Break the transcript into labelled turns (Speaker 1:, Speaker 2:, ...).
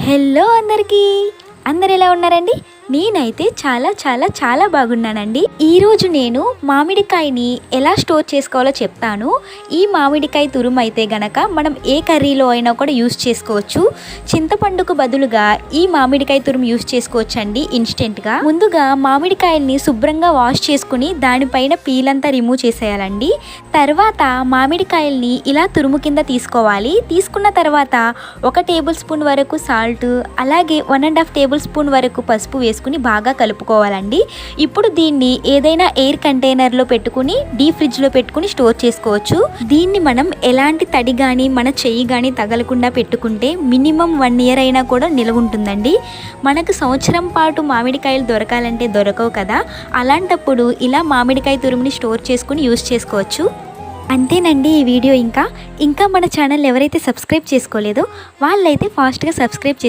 Speaker 1: Hello అందరికీ, అందరు ఎలా ఉన్నారండి? నేనైతే చాలా చాలా చాలా బాగున్నానండి. ఈరోజు నేను మామిడికాయని ఎలా స్టోర్ చేసుకోవాలో చెప్తాను. ఈ మామిడికాయ తురుము అయితే గనక మనం ఏ కర్రీలో అయినా కూడా యూస్ చేసుకోవచ్చు. చింతపండుకు బదులుగా ఈ మామిడికాయ తురుము యూస్ చేసుకోవచ్చండి ఇన్స్టెంట్గా. ముందుగా మామిడికాయల్ని శుభ్రంగా వాష్ చేసుకుని దానిపైన పీలంతా రిమూవ్ చేసేయాలండి. తర్వాత మామిడికాయల్ని ఇలా తురుము కింద తీసుకోవాలి. తీసుకున్న తర్వాత 1 టేబుల్ స్పూన్ వరకు సాల్ట్, అలాగే 1.5 టేబుల్ స్పూన్ వరకు పసుపు వేసుకుని బాగా కలుపుకోవాలండి. ఇప్పుడు దీన్ని ఏదైనా ఎయిర్ కంటైనర్లో పెట్టుకుని డీప్ ఫ్రిడ్జ్లో పెట్టుకుని స్టోర్ చేసుకోవచ్చు. దీన్ని మనం ఎలాంటి తడి కానీ మన చెయ్యి కానీ తగలకుండా పెట్టుకుంటే మినిమం 1 ఇయర్ అయినా కూడా నిలవ ఉంటుందండి. మనకు సంవత్సరం పాటు మామిడికాయలు దొరకాలంటే దొరకవు కదా, అలాంటప్పుడు ఇలా మామిడికాయ తురుముని స్టోర్ చేసుకుని యూస్ చేసుకోవచ్చు. అంతేనండి ఈ వీడియో. ఇంకా మన ఛానల్ ఎవరైతే సబ్స్క్రైబ్ చేసుకోలేదో వాళ్ళైతే ఫాస్ట్గా సబ్స్క్రైబ్